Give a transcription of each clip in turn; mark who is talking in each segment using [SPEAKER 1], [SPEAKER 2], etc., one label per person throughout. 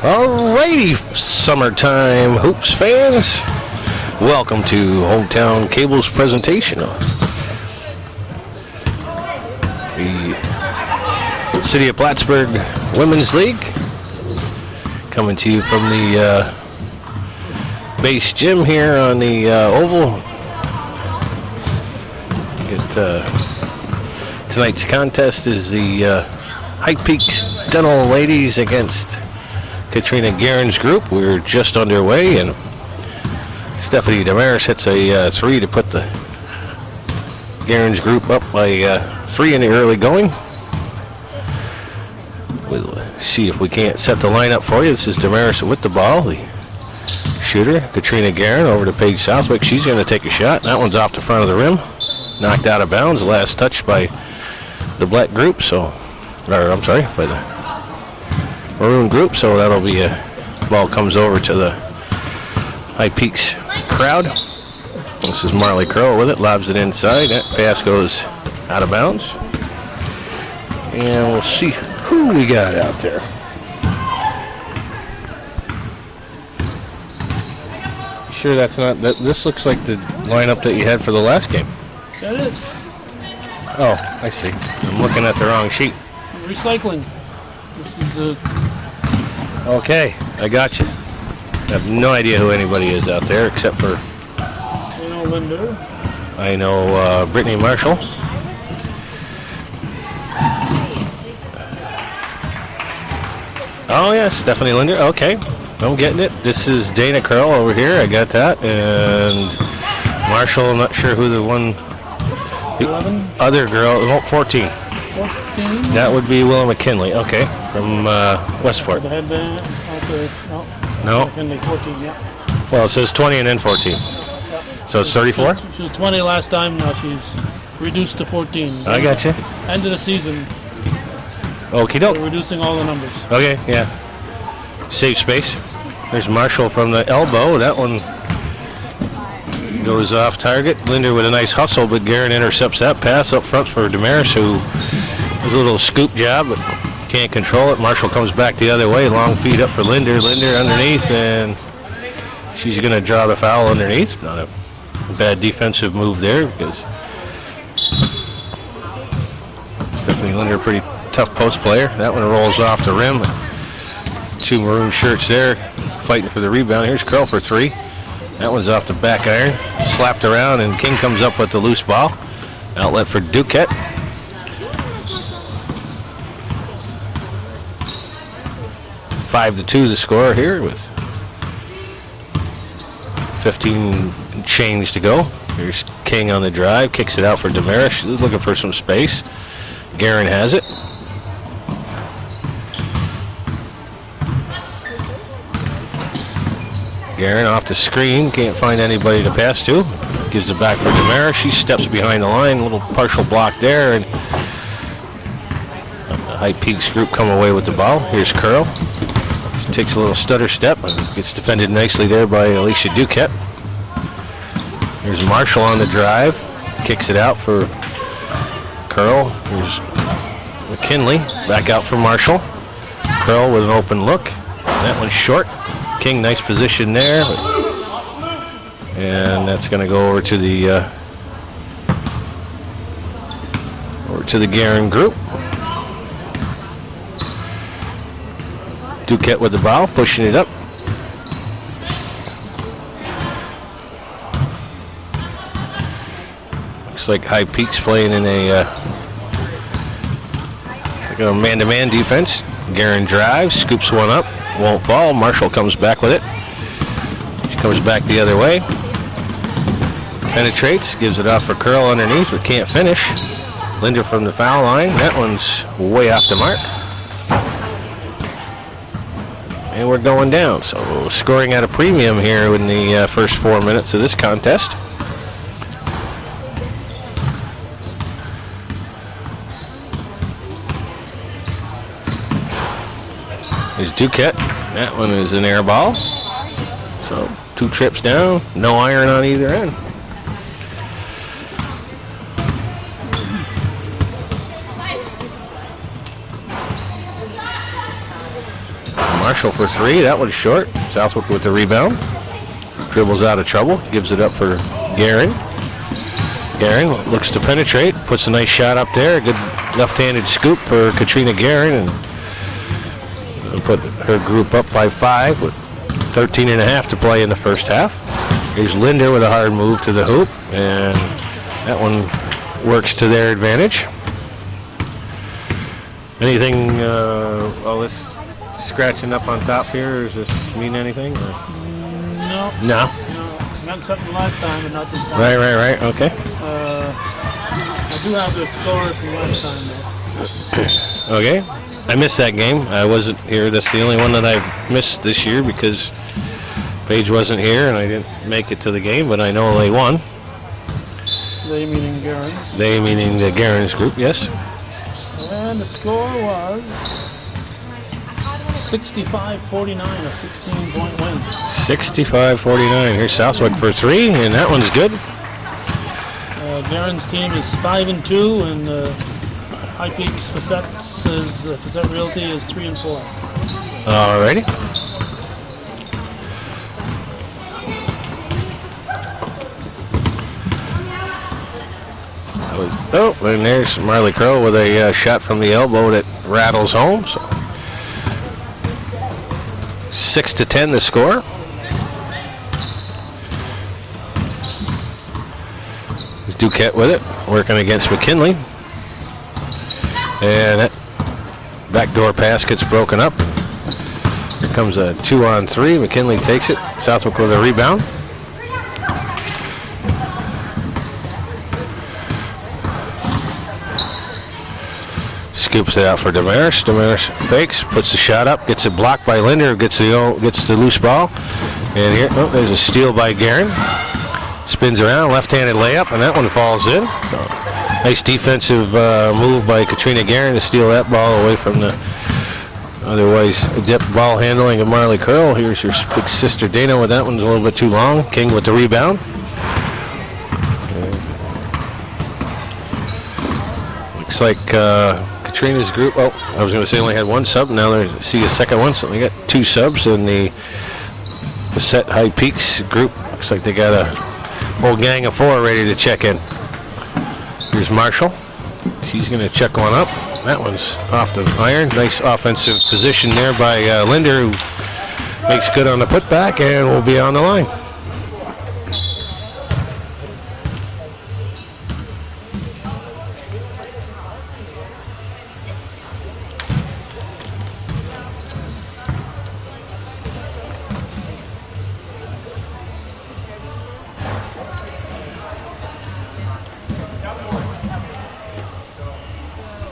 [SPEAKER 1] Alrighty, summertime hoops fans. Welcome to Hometown Cable's presentation of the City of Plattsburgh Women's League. Coming to you from the base gym here on the Oval. Tonight's contest is the High Peaks Dental Ladies against Katrina Guerin's group. We're just underway, and Stephanie Damaris hits a 3 to put the Guerin's group up by 3 in the early going. We'll see if we can't set the lineup for you. This is Damaris with the ball, the shooter. Katrina Guerin over to Paige Southwick. She's going to take a shot. That one's off the front of the rim. Knocked out of bounds. Last touch by the black group, by the maroon group, so that'll be ball comes over to the High Peaks crowd. This is Marley Curl with it, lobs it inside. That pass goes out of bounds. And we'll see who we got out there. Sure that's not, this looks like the lineup that you had for the last game.
[SPEAKER 2] That is.
[SPEAKER 1] Oh, I see. I'm looking at the wrong sheet.
[SPEAKER 2] Recycling. This is
[SPEAKER 1] Okay, I got you. I have no idea who anybody is out there except for...
[SPEAKER 2] You know Linda.
[SPEAKER 1] I know Brittany Marshall. Oh yeah, Stephanie Linder. Okay, I'm getting it. This is Dana Curl over here. I got that. And Marshall, I'm not sure who the one...
[SPEAKER 2] 11?
[SPEAKER 1] Other girl, 14.
[SPEAKER 2] 14?
[SPEAKER 1] That would be Willa McKinley. Okay, from Westport.
[SPEAKER 2] The headband. Okay.
[SPEAKER 1] No.
[SPEAKER 2] McKinley 14, yeah.
[SPEAKER 1] Well, it says 20 and then 14.
[SPEAKER 2] Yep.
[SPEAKER 1] So it's 34?
[SPEAKER 2] She was 20 last time. Now she's reduced to 14.
[SPEAKER 1] I got you.
[SPEAKER 2] End of the season.
[SPEAKER 1] Okie doke.
[SPEAKER 2] We're reducing all the numbers.
[SPEAKER 1] Okay, yeah. Save space. There's Marshall from the elbow. That one goes off target. Linder with a nice hustle, but Guerin intercepts that pass up front for Damaris, who does a little scoop job, but can't control it. Marshall comes back the other way. Long feed up for Linder. Linder underneath, and she's going to draw the foul underneath. Not a bad defensive move there, because Stephanie Linder, pretty tough post player. That one rolls off the rim. 2 maroon shirts there, fighting for the rebound. Here's Curl for 3. That one's off the back iron. Slapped around, and King comes up with the loose ball. Outlet for Duquette. Five to 2 the score here with 15 change to go. Here's King on the drive. Kicks it out for Damaris. She's looking for some space. Guerin has it. Guerin off the screen, can't find anybody to pass to. Gives it back for Damaris. She steps behind the line, little partial block there, and the High Peaks group come away with the ball. Here's Curl. She takes a little stutter step and gets defended nicely there by Alicia Duquette. Here's Marshall on the drive. Kicks it out for Curl. Here's McKinley. Back out for Marshall. Curl with an open look. That one's short. King, nice position there, and that's going to go over to the Guerin group. Duquette with the ball, pushing it up. Looks like High Peaks playing in a man-to-man defense. Guerin drives, scoops one up. Won't fall. Marshall comes back with it. She comes back the other way. Penetrates, gives it off for Curl underneath, but can't finish. Linder from the foul line. That one's way off the mark. And we're going down. So scoring at a premium here in the first 4 minutes of this contest. There's Duquette. That one is an air ball. So 2 trips down, no iron on either end. Marshall for three. That one's short. Southwick with the rebound. Dribbles out of trouble. Gives it up for Guerin. Guerin looks to penetrate. Puts a nice shot up there. Good left-handed scoop for Katrina Guerin. And put her group up by 5 with 13 and a half to play in the first half. Here's Linder with a hard move to the hoop. And that one works to their advantage. Anything, all this scratching up on top here, does this mean anything? Or?
[SPEAKER 2] No.
[SPEAKER 1] No?
[SPEAKER 2] No. Not something last time, but not this time.
[SPEAKER 1] Right. Okay.
[SPEAKER 2] I do have the score from last time, though.
[SPEAKER 1] Okay. I missed that game. I wasn't here. That's the only one that I've missed this year because Paige wasn't here and I didn't make it to the game, but I know they won.
[SPEAKER 2] They meaning Guerin's.
[SPEAKER 1] They meaning the Guerin's group, yes.
[SPEAKER 2] And the score was 65-49, a 16-point win.
[SPEAKER 1] 65-49. Here's Southwick for three, and that one's good.
[SPEAKER 2] Guerin's team is 5-2, and High Peaks Fesette Realty is 3-4.
[SPEAKER 1] Alrighty. Oh, and there's Marley Crow with a shot from the elbow that rattles home. So 6-10 the score. Duquette with it, working against McKinley. And that backdoor pass gets broken up. Here comes a 2-on-3. McKinley takes it. Southwick with a rebound. Scoops it out for Damaris. Damaris fakes, puts the shot up, gets it blocked by Linder, gets the loose ball. And here, there's a steal by Guerin. Spins around, left-handed layup, and that one falls in. So, nice defensive move by Katrina Guerin to steal that ball away from the otherwise adept ball handling of Marley Curl. Here's your big sister Dana with that one's a little bit too long. King with the rebound. Looks like Katrina's group, I was going to say only had one sub. Now I see a second one, so we got two subs in the Fesette High Peaks group. Looks like they got a whole gang of 4 ready to check in. Here's Marshall. She's going to check one up. That one's off the iron. Nice offensive position there by Linder, who makes good on the putback and will be on the line.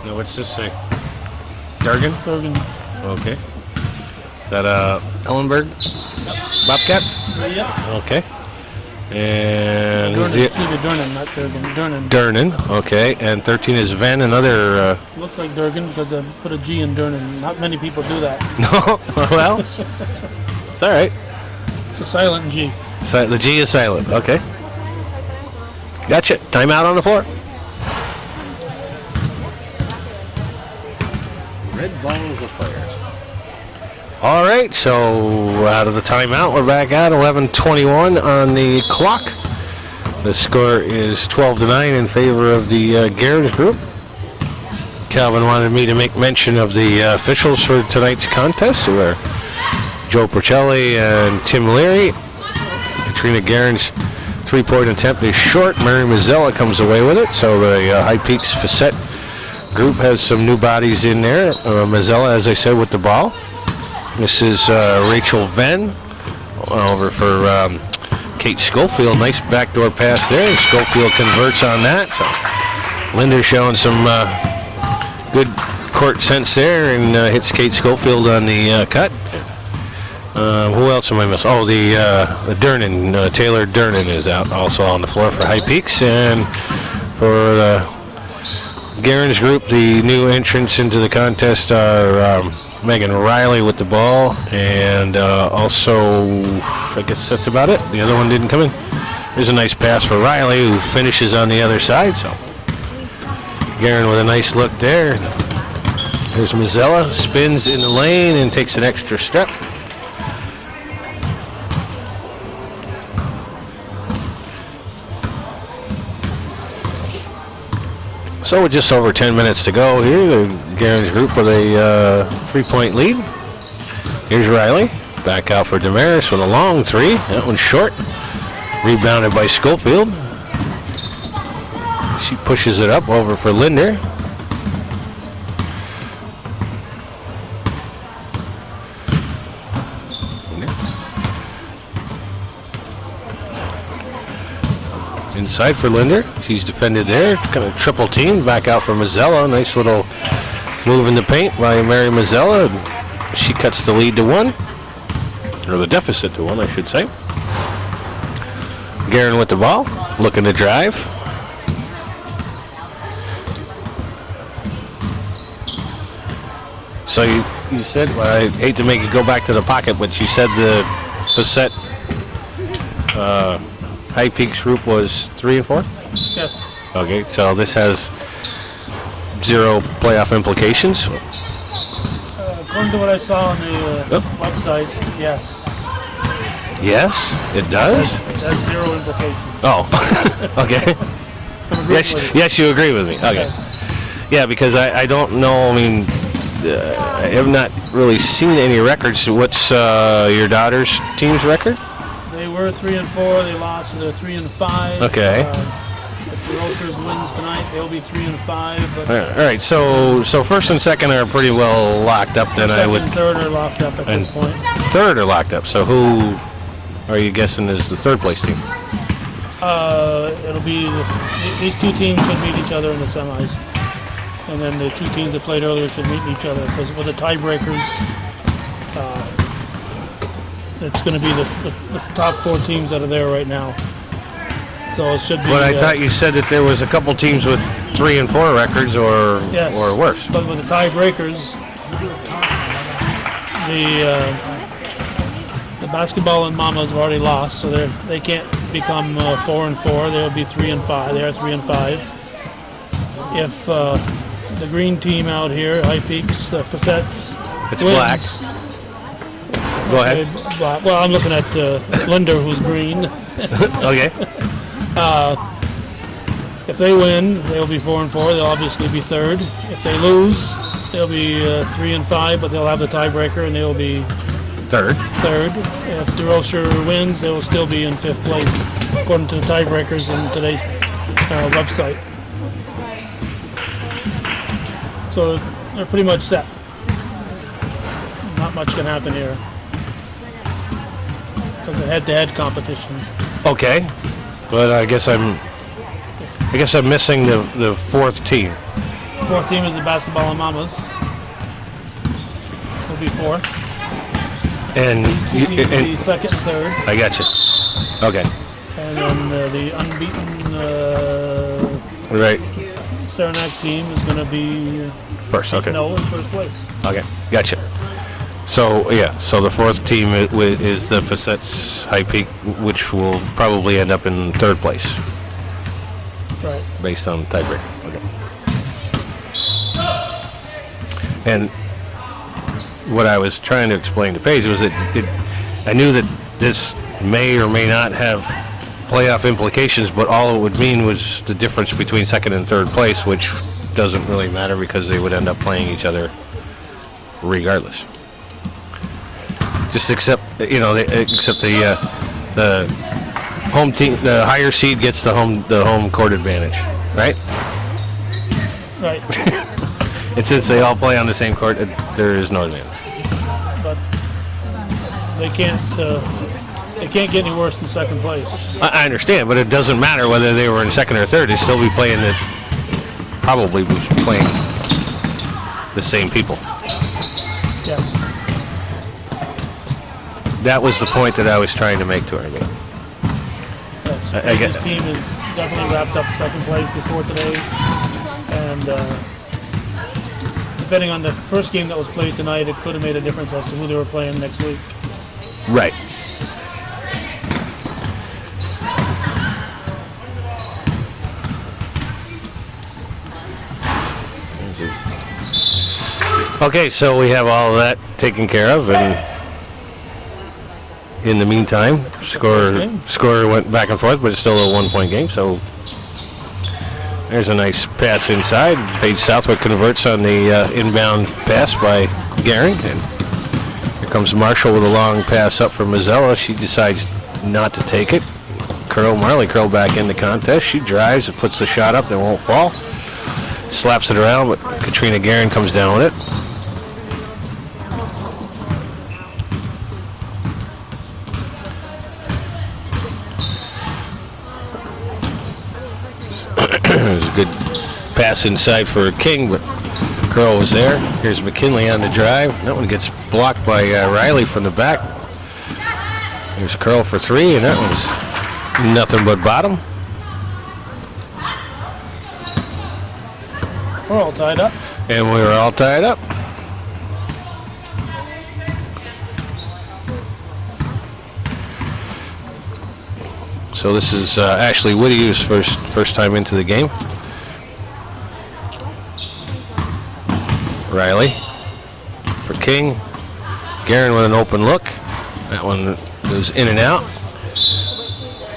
[SPEAKER 1] Now what's this say? Durgan?
[SPEAKER 2] Durgan.
[SPEAKER 1] Okay. Is that Ellenberg? Bobcat?
[SPEAKER 2] Yep.
[SPEAKER 1] Okay. And
[SPEAKER 2] Durnan, not Durgan. Durnan.
[SPEAKER 1] Durnan, okay. And 13 is Van, another...
[SPEAKER 2] Looks like Durgan because I put a G in Durnan. Not many people do that.
[SPEAKER 1] No? Well, it's all right.
[SPEAKER 2] It's a silent G.
[SPEAKER 1] The G is silent, okay. Gotcha. Timeout on the floor. Red ball is a player. All right, so out of the timeout, we're back at 11:21 on the clock. The score is 12-9 in favor of the Guerin's group. Calvin wanted me to make mention of the officials for tonight's contest, who are Joe Porcelli and Tim Leary. Katrina Guerin's three-point attempt is short. Mary Mazzella comes away with it, so the High Peaks Fesette group has some new bodies in there. Mazzella, as I said, with the ball. This is Rachel Venn over for Kate Schofield. Nice backdoor pass there. Schofield converts on that. So Linder showing some good court sense there and hits Kate Schofield on the cut. Who else am I missing? Oh, the Durnan, Taylor Durnan is out also on the floor for High Peaks. And for the Guerin's group, the new entrants into the contest are Megan Riley with the ball, and also, I guess that's about it. The other one didn't come in. There's a nice pass for Riley, who finishes on the other side. So Guerin with a nice look there. Here's Mazzella, spins in the lane and takes an extra step. So with just over 10 minutes to go here, the Garen's group with a 3-point lead. Here's Riley, back out for Damaris with a long three. That one's short. Rebounded by Schofield. She pushes it up over for Linder. Inside for Linder. She's defended there. Kind of triple teamed. Back out for Mazzella. Nice little move in the paint by Mary Mazzella. She cuts the lead to 1. Or the deficit to 1, I should say. Garen with the ball. Looking to drive. So you said, well, I hate to make you go back to the pocket, but you said the Fesette High Peaks group was 3 and 4?
[SPEAKER 2] Yes.
[SPEAKER 1] Okay, so this has 0 playoff implications.
[SPEAKER 2] According to what I saw on the website, yes.
[SPEAKER 1] Yes, it does?
[SPEAKER 2] It has 0 implications.
[SPEAKER 1] Oh, okay. Yes, you agree with me. Okay. Yeah, because I don't know, I mean, I have not really seen any records. What's your daughter's team's record?
[SPEAKER 2] They were 3 and 4. They lost to 3 and 5.
[SPEAKER 1] Okay.
[SPEAKER 2] If the Roasters wins tonight, they'll be 3 and 5. But
[SPEAKER 1] all right. So first and second are pretty well locked up. Then I would.
[SPEAKER 2] Second and third are locked up at this point.
[SPEAKER 1] Third are locked up. So who are you guessing is the third place team?
[SPEAKER 2] It'll be these two teams should meet each other in the semis, and then the two teams that played earlier should meet each other. Because with the tiebreakers, it's going to be the top 4 teams that are there right now. So it should be.
[SPEAKER 1] But I thought you said that there was a couple teams with 3 and 4 records or worse.
[SPEAKER 2] But with the tiebreakers, the basketball and Mamas have already lost, so they can't become 4 and 4. They'll be 3 and 5. They are 3 and 5. If the green team out here, High Peaks, Fesette's,
[SPEAKER 1] it's
[SPEAKER 2] wins,
[SPEAKER 1] black. Go ahead.
[SPEAKER 2] Well, I'm looking at Linder, who's green.
[SPEAKER 1] Okay.
[SPEAKER 2] If they win, they'll be 4 and 4. They'll obviously be third. If they lose, they'll be 3 and 5, but they'll have the tiebreaker and they'll be
[SPEAKER 1] third.
[SPEAKER 2] If DeRocher wins, they will still be in 5th place, according to the tiebreakers in today's website. So they're pretty much set. Not much can happen here because of head-to-head competition.
[SPEAKER 1] Okay, but I guess I'm missing the 4th team.
[SPEAKER 2] 4th team is the basketball and Mamas. Will be 4th.
[SPEAKER 1] And
[SPEAKER 2] the 2nd and 3rd.
[SPEAKER 1] I got you. Okay.
[SPEAKER 2] And then the unbeaten
[SPEAKER 1] Right.
[SPEAKER 2] Saranac team is going to be
[SPEAKER 1] First. Okay.
[SPEAKER 2] in 1st place.
[SPEAKER 1] Okay, gotcha. So yeah, so the 4th team is the Fesette's High Peak, which will probably end up in 3rd place.
[SPEAKER 2] Right.
[SPEAKER 1] Based on tiebreaker. Okay. And what I was trying to explain to Paige was that I knew that this may or may not have playoff implications, but all it would mean was the difference between 2nd and 3rd place, which doesn't really matter because they would end up playing each other regardless. Just except the home team, the higher seed gets the home court advantage, right?
[SPEAKER 2] Right.
[SPEAKER 1] And since they all play on the same court, there is no advantage.
[SPEAKER 2] But they can't get any worse than 2nd place.
[SPEAKER 1] I understand, but it doesn't matter whether they were in 2nd or 3rd. They'd still be playing probably playing the same people.
[SPEAKER 2] Yes.
[SPEAKER 1] That was the point that I was trying to make to her.
[SPEAKER 2] Yes.
[SPEAKER 1] I get
[SPEAKER 2] this team is definitely wrapped up 2nd place before today, and depending on the first game that was played tonight, it could have made a difference as to who they were playing next week.
[SPEAKER 1] Right. Okay, so we have all of that taken care of, and in the meantime, score went back and forth, but it's still a 1-point game. So there's a nice pass inside. Paige Southwick converts on the inbound pass by Garing, and here comes Marshall with a long pass up for Mazzella. She decides not to take it. Marley Curl back in the contest. She drives and puts the shot up and won't fall. Slaps it around, but Katrina Garing comes down with it. There's a good pass inside for King, but Curl was there. Here's McKinley on the drive. That one gets blocked by Riley from the back. Here's Curl for 3, and that one's nothing but bottom.
[SPEAKER 2] We're all tied up.
[SPEAKER 1] And we were all tied up. So this is Ashley Whittier's first time into the game. Riley for King. Garin with an open look. That one goes in and out.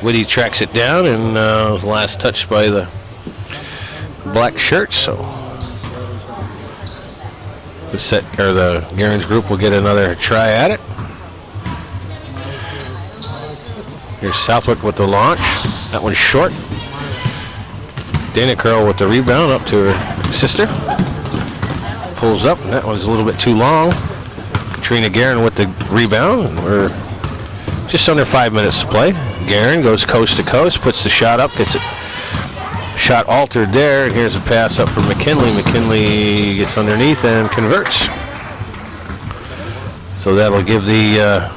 [SPEAKER 1] Whitty tracks it down, and was last touched by the black shirt. So the Garen's group will get another try at it. Here's Southwick with the launch. That one's short. Dana Curl with the rebound up to her sister. Pulls up, and that one's a little bit too long. Katrina Garin with the rebound. We're just under 5 minutes to play. Garin goes coast to coast, puts the shot up, gets it shot altered there, and here's a pass up from McKinley. McKinley gets underneath and converts. So that'll give the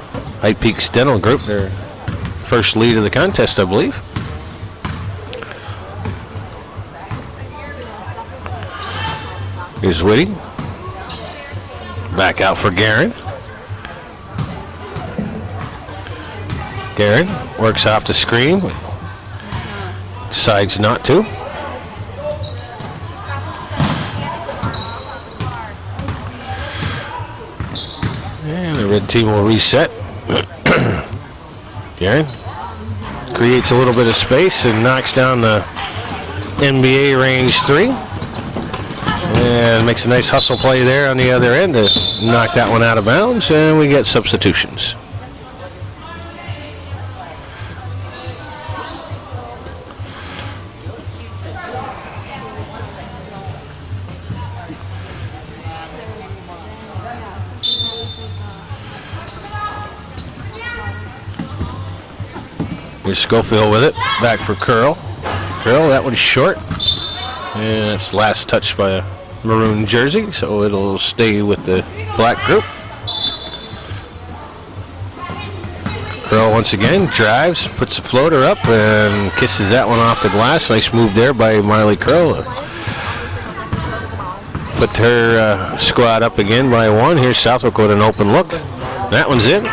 [SPEAKER 1] High Peaks Dental group their first lead of the contest, I believe. Here's Whitty. Back out for Garin. Garin works off the screen. Decides not to. And the red team will reset. Garin creates a little bit of space and knocks down the NBA range 3. And makes a nice hustle play there on the other end to knock that one out of bounds, and we get substitutions. Here's Schofield with it, back for Curl. Curl, that one's short. And it's last touched by a maroon jersey, so it'll stay with the black group. Curl once again drives, puts a floater up, and kisses that one off the glass. Nice move there by Marley Curl. Put her squad up again by 1. Here's Southwick with an open look. That one's in.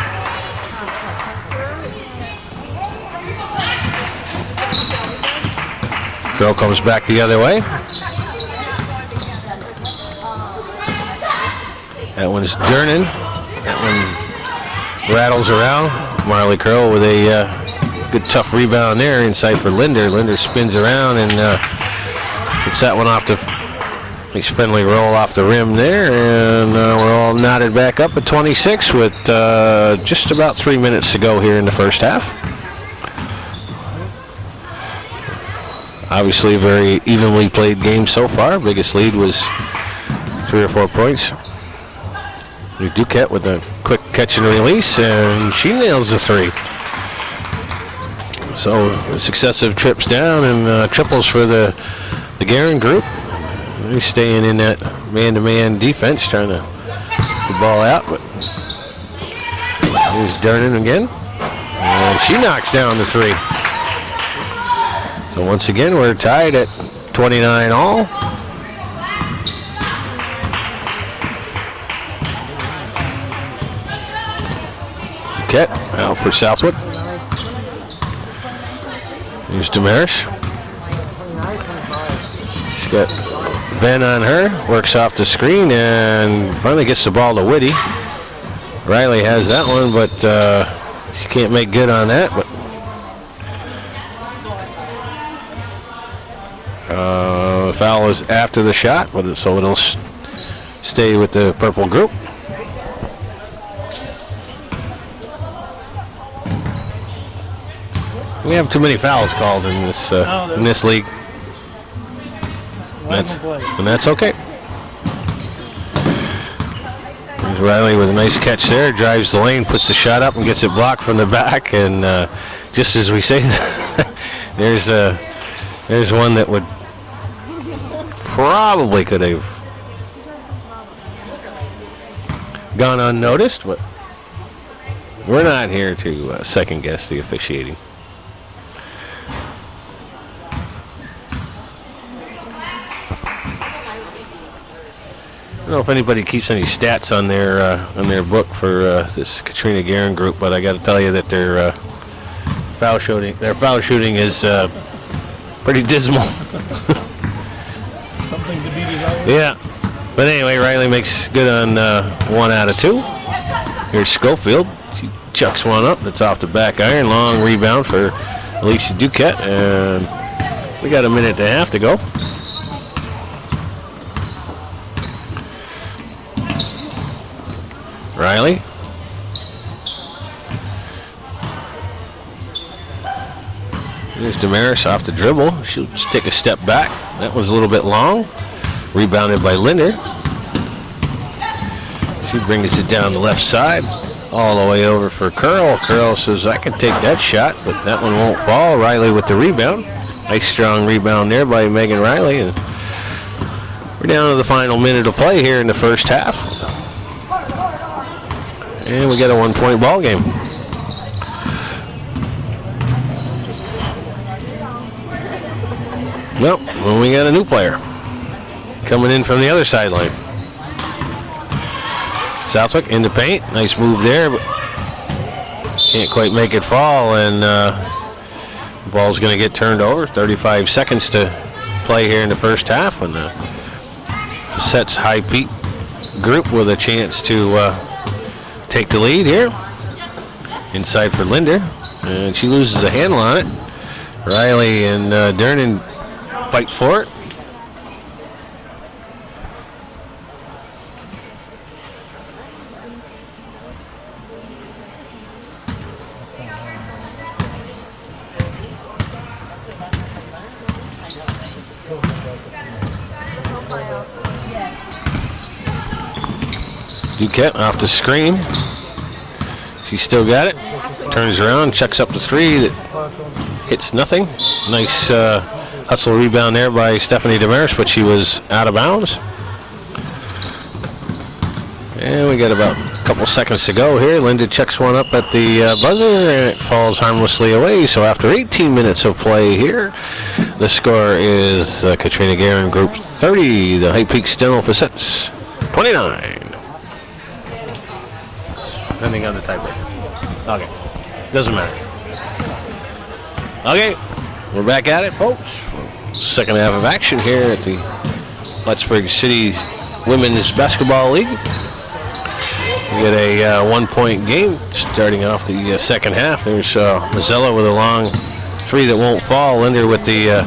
[SPEAKER 1] Curl comes back the other way. That one's Durnan. That one rattles around. Marley Curl with a good tough rebound there inside for Linder. Linder spins around and puts that one off the nice friendly roll off the rim there, and we're all knotted back up at 26 with just about 3 minutes to go here in the first half. Obviously a very evenly played game so far. Biggest lead was 3 or 4 points. Duquette with a quick catch and release, and she nails the 3. So successive trips down and triples for the Garin group. They're staying in that man-to-man defense, trying to get the ball out. But here's Durnan again, and she knocks down the 3. So once again, we're tied at 29 all. Duquette out for Southwood. Here's Damaris. She's got Ben on her, works off the screen and finally gets the ball to Whitty. Riley has that one, but she can't make good on that. But foul is after the shot, but so it'll stay with the purple group. We have too many fouls called in this league. And that's okay. There's Riley with a nice catch there, drives the lane, puts the shot up and gets it blocked from the back. And just as we say that, there's one that would probably could have gone unnoticed, but we're not here to second guess the officiating. I don't know if anybody keeps any stats on their book for this Katrina Guerin group, but I got to tell you that their foul shooting is pretty dismal.
[SPEAKER 2] Something to be desired.
[SPEAKER 1] Yeah, but anyway, Riley makes good on 1 out of 2. Here's Schofield. She chucks one up. That's off the back iron. Long rebound for Alicia Duquette, and we got a minute and a half to go. Riley. There's Damaris off the dribble. She'll just take a step back. That was a little bit long. Rebounded by Linder. She brings it down the left side. All the way over for Curl. Curl says, I can take that shot, but that one won't fall. Riley with the rebound. Nice strong rebound there by Megan Riley. And we're down to the final minute of play here in the first half. And we got a 1-point ball game. Well, we got a new player coming in from the other sideline. Southwick into paint. Nice move there, but can't quite make it fall. And the ball's going to get turned over. 35 seconds to play here in the first half. And Fesette's High Peak group with a chance to take the lead here. Inside for Linder, and she loses the handle on it. Riley and Dernan fight for it. Duquette off the screen. She's still got it. Turns around, checks up the three that hits nothing. Nice hustle rebound there by Stephanie Damaris, but she was out of bounds. And we got about a couple seconds to go here. Linda checks one up at the buzzer, and it falls harmlessly away. So after 18 minutes of play here, the score is Katrina Guerin Group 30, the High Peak Steno Fesettes 29. Depending on the tiebreaker. Okay. Doesn't matter. Okay. We're back at it, folks. Second half of action here at the Plattsburgh City Women's Basketball League. We get a 1-point game starting off the second half. There's Mazzella with a long three that won't fall. Linder with the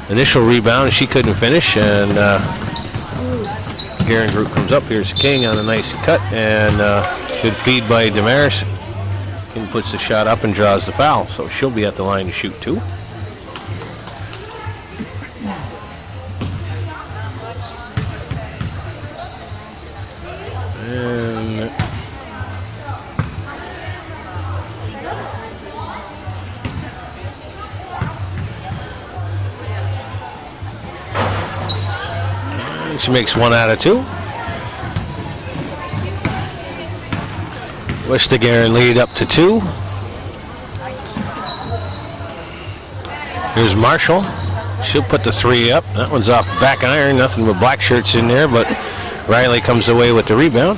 [SPEAKER 1] initial rebound. She couldn't finish, and Guerin Group comes up. Here's King on a nice cut, and good feed by Damaris. King puts the shot up and draws the foul, so she'll be at the line to shoot too. And she makes 1 out of 2. Wish the Guerin lead up to 2. Here's Marshall. She'll put the 3 up. That one's off back iron. Nothing but black shirts in there, but Riley comes away with the rebound.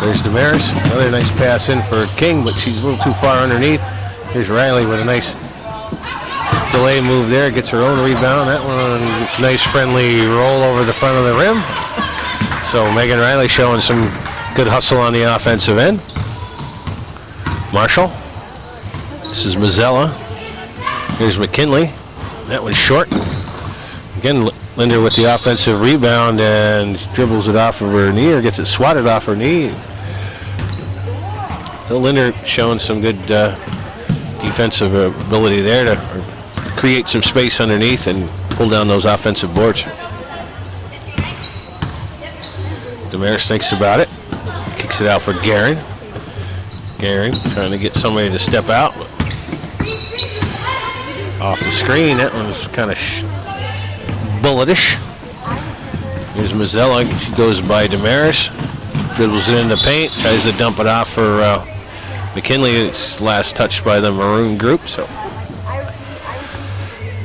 [SPEAKER 1] There's Damaris. Another nice pass in for King, but she's a little too far underneath. Here's Riley with a nice delay move there. Gets her own rebound. That one gets a nice friendly roll over the front of the rim. So Megan Riley showing some good hustle on the offensive end. Marshall. This is Mazzella. Here's McKinley. That one's short. Again, Linder with the offensive rebound and dribbles it off of her knee, or gets it swatted off her knee. So Linder showing some good defensive ability there to create some space underneath and pull down those offensive boards. Damaris thinks about it. Kicks it out for Guerin. Guerin trying to get somebody to step out. Off the screen, that one was kind of bulletish. Here's Mazzella. She goes by Damaris. Dribbles it in the paint. Tries to dump it off for McKinley. It's last touched by the maroon group. So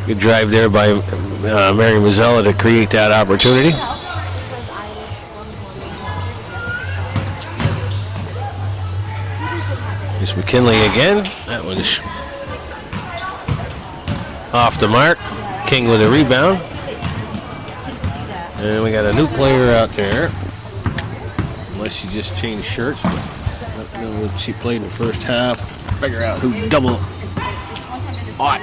[SPEAKER 1] good drive there by Mary Mazzella to create that opportunity. Here's McKinley again. That one's off the mark. King with a rebound. And we got a new player out there. Unless she just changed shirts. But I don't know what she played in the first half. Figure out who double. Ought.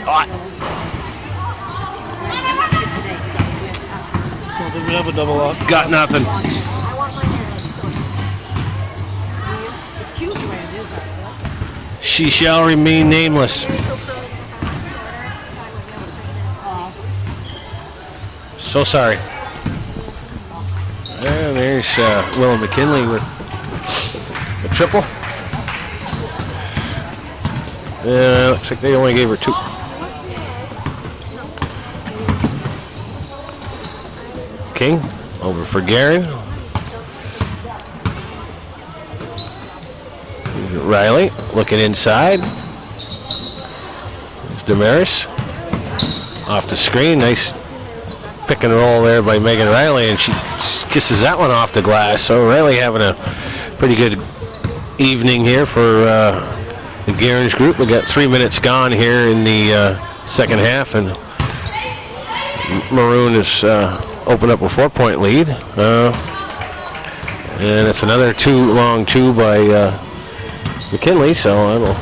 [SPEAKER 2] Well, did we have a double up?
[SPEAKER 1] Got nothing. She shall remain nameless. So sorry. And there's Willow McKinley with a triple. Looks like they only gave her 2. King over for Guerin. Riley looking inside. There's Damaris. Off the screen. Nice pick and roll there by Megan Riley, and she kisses that one off the glass. So Riley having a pretty good evening here for the Guerin's group. We got 3 minutes gone here in the second half, and Maroon has opened up a 4-point lead. And it's another long two by McKinley, so that'll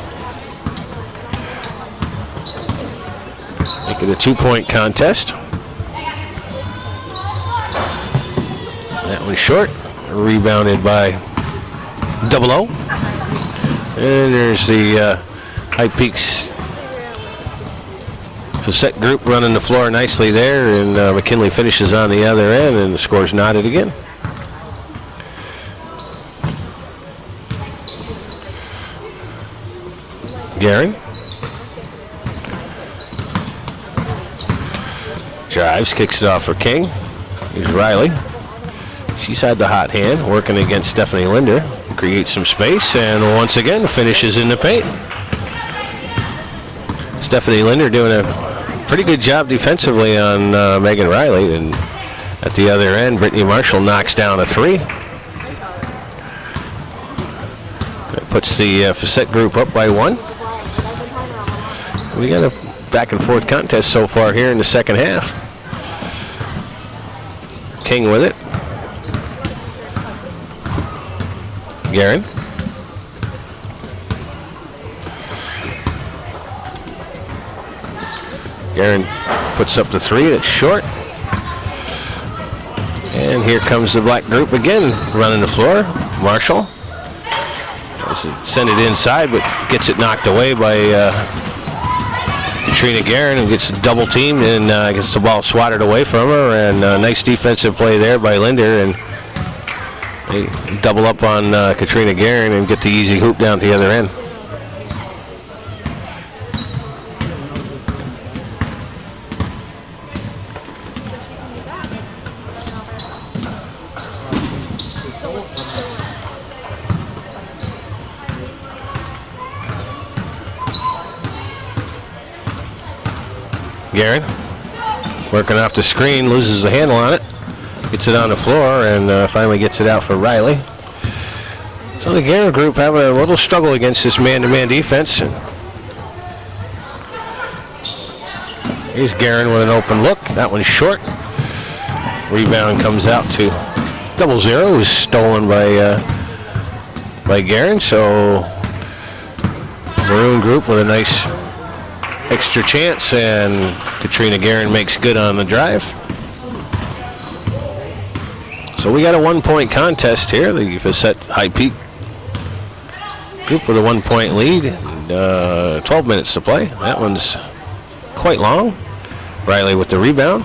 [SPEAKER 1] make it a 2-point contest. That one short, rebounded by Double O. And there's the High Peaks Fesette group running the floor nicely there, and McKinley finishes on the other end, and the score's knotted again. Guerin drives, kicks it off for King. Here's Riley. She's had the hot hand, working against Stephanie Linder. Creates some space, and once again finishes in the paint. Stephanie Linder doing a pretty good job defensively on Megan Riley, and at the other end, Brittany Marshall knocks down a 3. That puts the Fesette group up by 1. We got a back and forth contest so far here in the second half. King with it. Guerin. Guerin puts up the 3. It's short. And here comes the black group again, running the floor. Marshall. Send it inside, but gets it knocked away by Katrina Guerin, who gets double teamed and gets the ball swatted away from her. And nice defensive play there by Linder, and they double up on Katrina Guerin and get the easy hoop down to the other end. Guerin working off the screen, loses the handle on it, gets it on the floor, and finally gets it out for Riley. So the Guerin group having a little struggle against this man-to-man defense. And Here's Guerin with an open look. That one's short. Rebound comes out to 0-0. It was stolen by Guerin. So Maroon group with a nice extra chance, and Katrina Guerin makes good on the drive. So we got a 1-point contest here. The Fesette High Peak group with a 1-point lead. And, 12 minutes to play. That one's quite long. Riley with the rebound.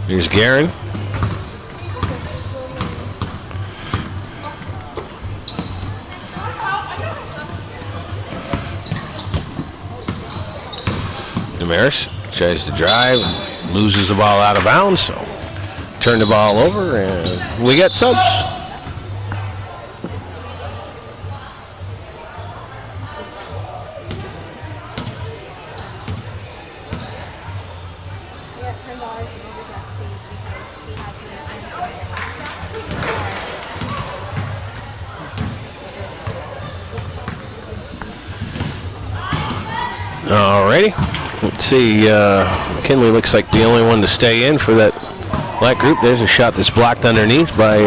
[SPEAKER 1] Here's Guerin. Damaris tries to drive, loses the ball out of bounds, so turn the ball over, and we got subs. Alrighty. Let's see, McKinley looks like the only one to stay in for that black group. There's a shot that's blocked underneath by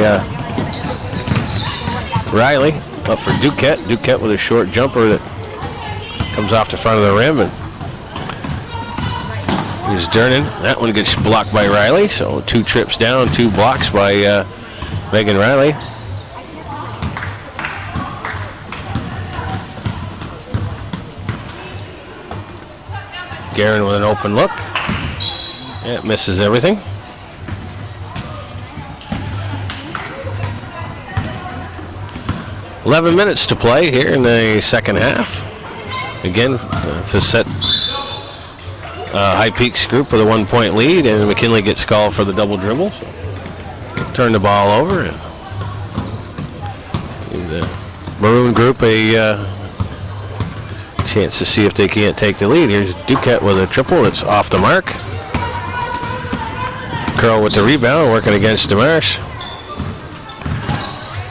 [SPEAKER 1] Riley. Up for Duquette. Duquette with a short jumper that comes off the front of the rim. And here's Dernan. That one gets blocked by Riley. So 2 trips down, 2 blocks by Megan Riley. Guerin with an open look. Yeah, it misses everything. "11 minutes to play here in the second half. Again, Fesette High Peaks group with a 1-point lead, and McKinley gets called for the double dribble. Turn the ball over, and give the Maroon group a chance to see if they can't take the lead. Here's Duquette with a triple. It's off the mark. Curl with the rebound, working against Damaris.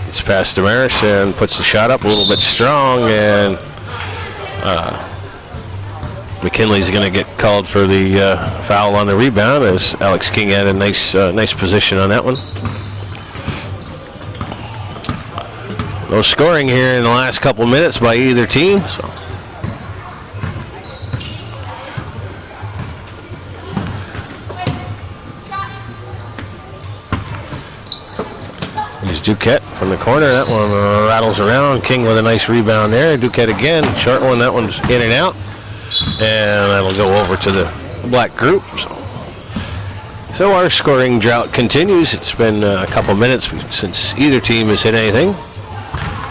[SPEAKER 1] Gets past Damaris and puts the shot up a little bit strong, and McKinley's going to get called for the foul on the rebound, as Alex King had a nice position on that one. No scoring here in the last couple minutes by either team. So. Here's Duquette from the corner. That one rattles around. King with a nice rebound there. Duquette again. Short one. That one's in and out. And that'll go over to the black group. So our scoring drought continues. It's been a couple minutes since either team has hit anything.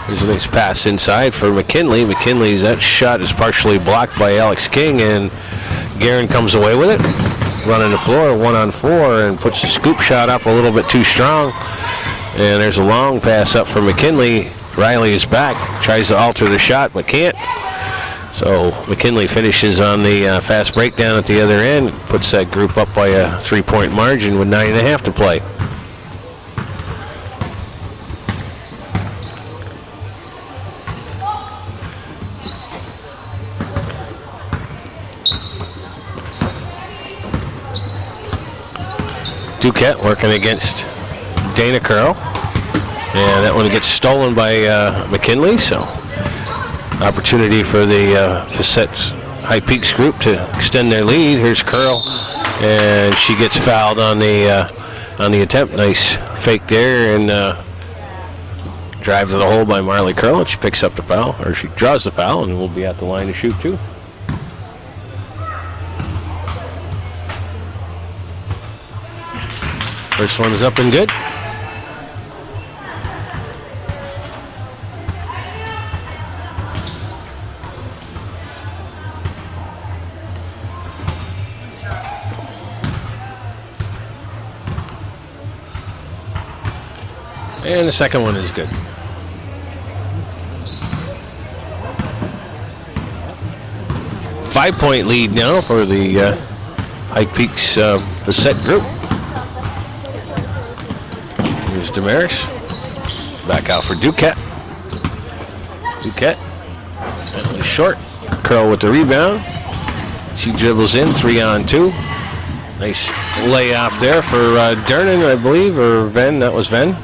[SPEAKER 1] There's a nice pass inside for McKinley. McKinley's that shot is partially blocked by Alex King, and Guerin comes away with it. Running the floor 1-on-4 and puts the scoop shot up a little bit too strong. And there's a long pass up for McKinley. Riley is back, tries to alter the shot, but can't. So McKinley finishes on the fast breakdown at the other end, puts that group up by a 3-point margin with 9.5 to play. Duquette working against Dana Curl, and that one gets stolen by McKinley. So opportunity for the Fesette High Peaks group to extend their lead. Here's Curl, and she gets fouled on the attempt. Nice fake there, and drive to the hole by Marley Curl, and she picks up the foul, or she draws the foul, and will be at the line to shoot too. First one's up and good. And the second one is good. Five-point lead now for the High Peaks Fesette group. Here's Damaris. Back out for Duquette. Duquette. That was short. Curl with the rebound. She dribbles in, 3-on-2. Nice layoff there for Dernan, I believe, or Ven. That was Ven.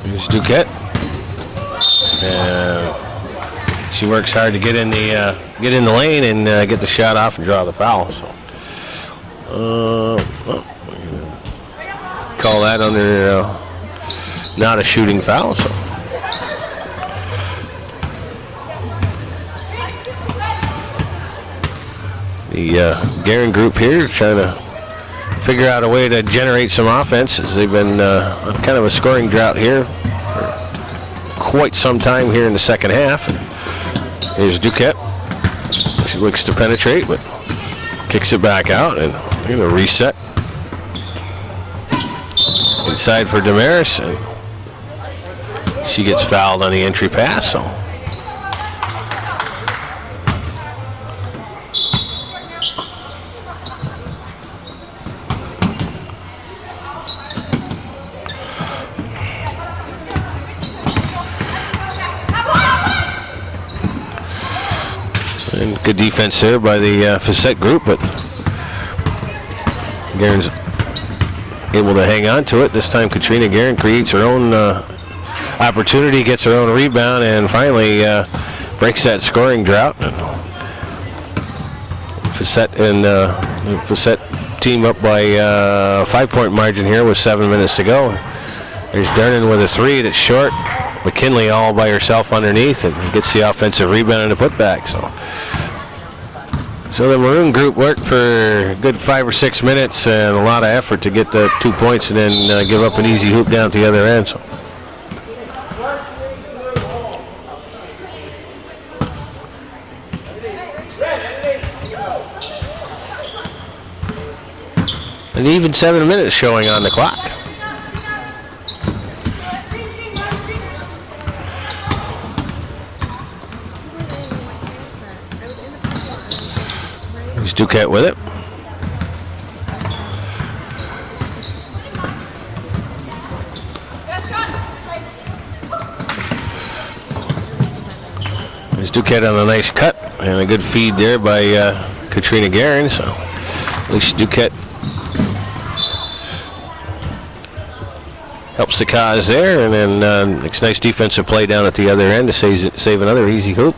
[SPEAKER 1] Here's Duquette. And she works hard to get in the lane and get the shot off and draw the foul. So, call that under not a shooting foul. So, the Guerin group here trying to figure out a way to generate some offense, as they've been on kind of a scoring drought here for quite some time here in the second half. And here's Duquette. She looks to penetrate, but kicks it back out, and we're going to reset. Inside for Damaris, and she gets fouled on the entry pass. So, and good defense there by the Fesette group, but Guerin's able to hang on to it. This time Katrina Guerin creates her own opportunity, gets her own rebound, and finally breaks that scoring drought. Fesette and Fesette team up by a 5-point margin here with 7 minutes to go. There's Dernan with a three that's short. McKinley all by herself underneath and gets the offensive rebound and a putback. So the Maroon group worked for a good 5 or 6 minutes and a lot of effort to get the 2 points and then give up an easy hoop down at the other end. So. An even 7 minutes showing on the clock. Here's Duquette with it. There's Duquette on a nice cut and a good feed there by Katrina Guerin. So at least Duquette helps the cause there, and then it's nice defensive play down at the other end to save another easy hoop.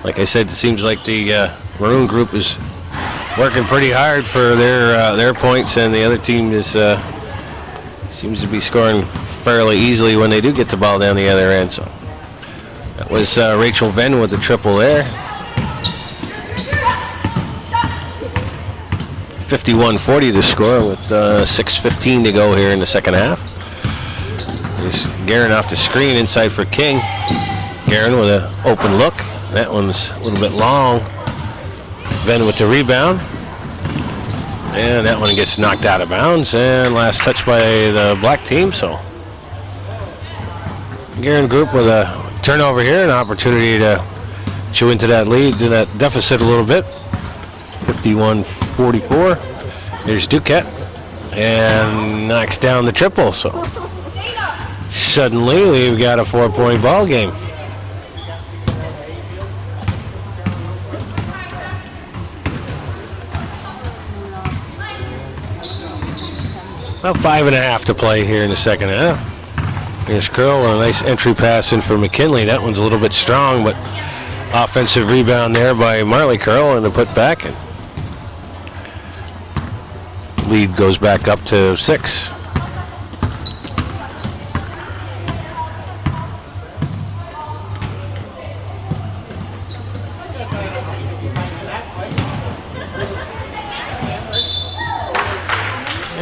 [SPEAKER 1] Like I said, it seems like the Maroon group is working pretty hard for their points, and the other team is seems to be scoring fairly easily when they do get the ball down the other end. So that was Rachel Venn with the triple there. 51-40 to score with 6:15 to go here in the second half. There's Guerin off the screen inside for King. Guerin with an open look. That one's a little bit long. Venn with the rebound. And that one gets knocked out of bounds. And last touch by the black team. So Guerin group with a turnover here, an opportunity to chew into that lead, to that deficit a little bit. 51-44. Here's Duquette and knocks down the triple. So suddenly we've got a 4-point ball game. About 5.5 to play here in the second half. Here's Curl with a nice entry pass in for McKinley. That one's a little bit strong, but offensive rebound there by Marley Curl and the putback. And lead goes back up to 6.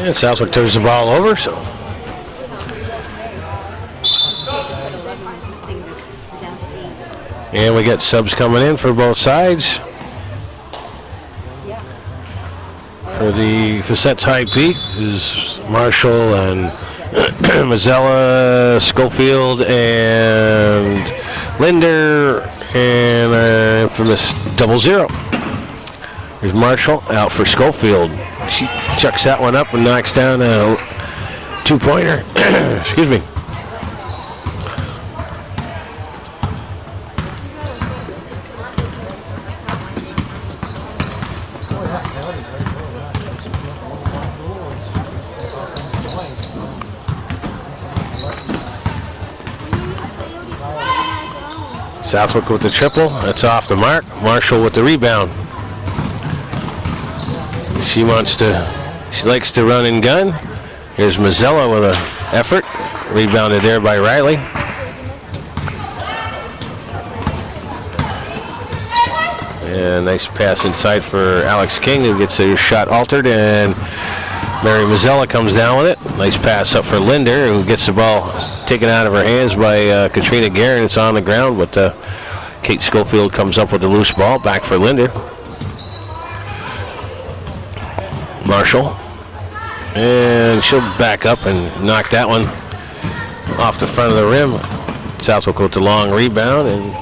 [SPEAKER 1] And Southwick turns the ball over, so. And we got subs coming in for both sides. For the Fesette's High Peak is Marshall and Mazzella, Schofield, and Linder, and infamous 00. There's Marshall out for Schofield. She chucks that one up and knocks down a two-pointer. Excuse me. Southwick with the triple. That's off the mark. Marshall with the rebound. She likes to run and gun. Here's Mazzella with an effort. Rebounded there by Riley. And nice pass inside for Alex King, who gets their shot altered, and Mary Mazzella comes down with it. Nice pass up for Linder, who gets the ball taken out of her hands by Katrina Guerin. It's on the ground, but Kate Schofield comes up with the loose ball. Back for Linder. Marshall. And she'll back up and knock that one off the front of the rim. Southwick with the long rebound, and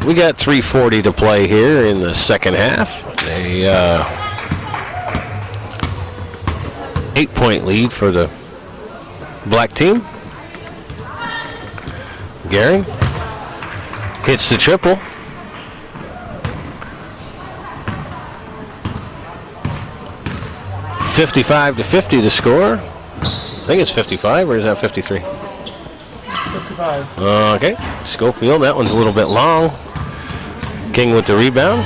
[SPEAKER 1] we got 3:40 to play here in the second half. A 8-point lead for the black team. Guerin hits the triple. $55-50 the score. I think it's 55, or is that 53?
[SPEAKER 2] 55.
[SPEAKER 1] Okay. Schofield, that one's a little bit long. King with the rebound.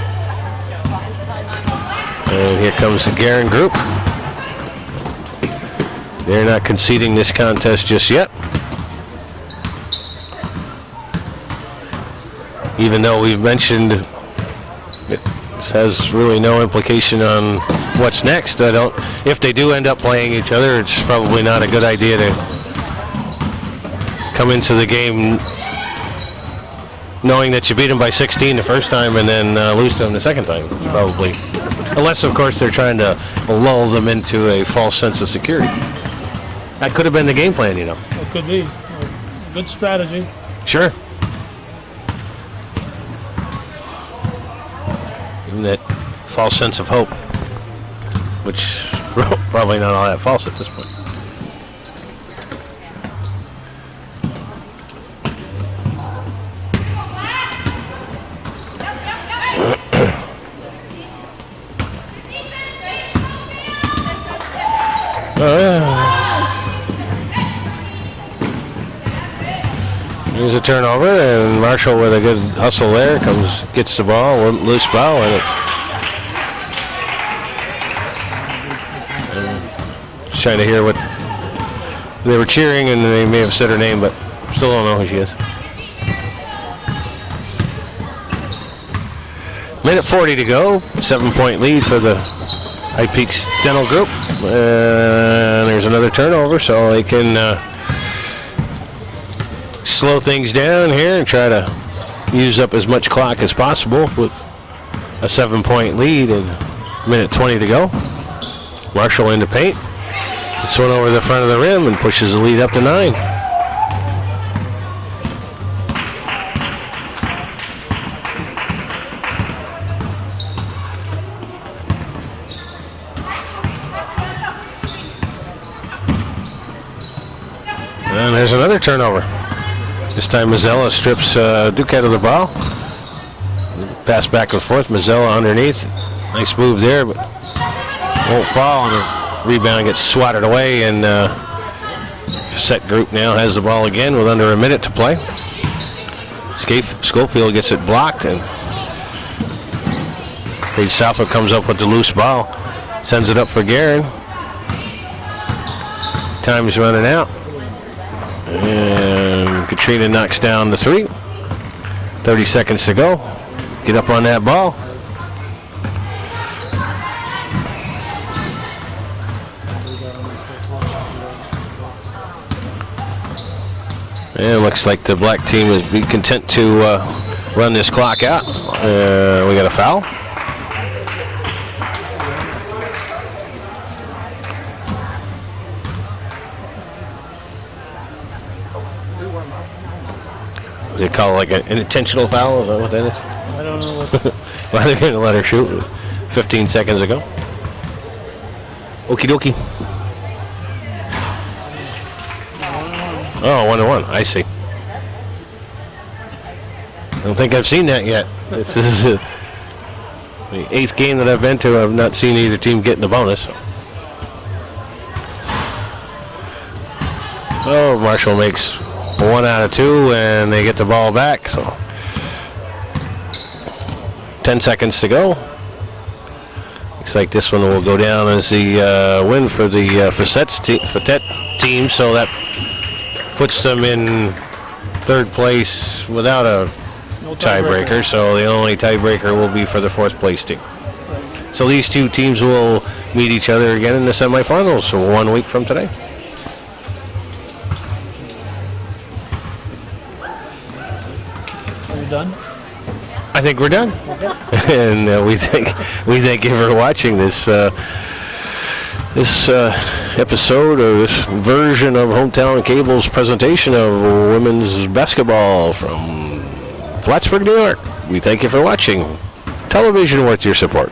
[SPEAKER 1] And here comes the Guerin group. They're not conceding this contest just yet. Even though we've mentioned it has really no implication on what's next. If they do end up playing each other, it's probably not a good idea to come into the game knowing that you beat them by 16 the first time and then lose to them the second time, probably. Unless, of course, they're trying to lull them into a false sense of security. That could have been the game plan, you know.
[SPEAKER 2] It could be. Good strategy.
[SPEAKER 1] Sure. Even that false sense of hope, which probably not all that false at this point. There's a turnover, and Marshall with a good hustle there gets the ball, loose ball, and just trying to hear what they were cheering, and they may have said her name, but still don't know who she is. Minute 40 to go, 7-point lead for the High Peaks Dental Group, and there's another turnover, so they can slow things down here and try to use up as much clock as possible with a 7-point lead and minute 20 to go. Marshall into paint. Gets one over the front of the rim and pushes the lead up to 9. And there's another turnover. This time Mazzella strips Duke out of the ball. Pass back and forth. Mazzella underneath. Nice move there, but won't fall, and the rebound gets swatted away, and Fesette group now has the ball again with under a minute to play. Schofield gets it blocked, and Paige Southwick comes up with the loose ball. Sends it up for Guerin. Time is running out. And Katrina knocks down the 3. 30 seconds to go. Get up on that ball. And it looks like the black team would be content to run this clock out. We got a foul. They call it like an intentional foul. Is that what that is?
[SPEAKER 2] I don't know what.
[SPEAKER 1] Why they're going to let her shoot 15 seconds ago. Okie dokie. Oh, 1-1. I see. I don't think I've seen that yet. This is the 8th game that I've been to. I've not seen either team getting the bonus. So Marshall makes 1 out of 2, and they get the ball back. So 10 seconds to go. Looks like this one will go down as the win for the Fesette team. So that puts them in 3rd place without a tiebreaker. So the only tiebreaker will be for the 4th place team. So these two teams will meet each other again in the semifinals. So 1 week from today.
[SPEAKER 2] Are we done?
[SPEAKER 1] I think we're done. Okay. And we thank you for watching this episode or this version of Hometown Cable's presentation of women's basketball from Plattsburgh, New York. We thank you for watching. Television worth your support.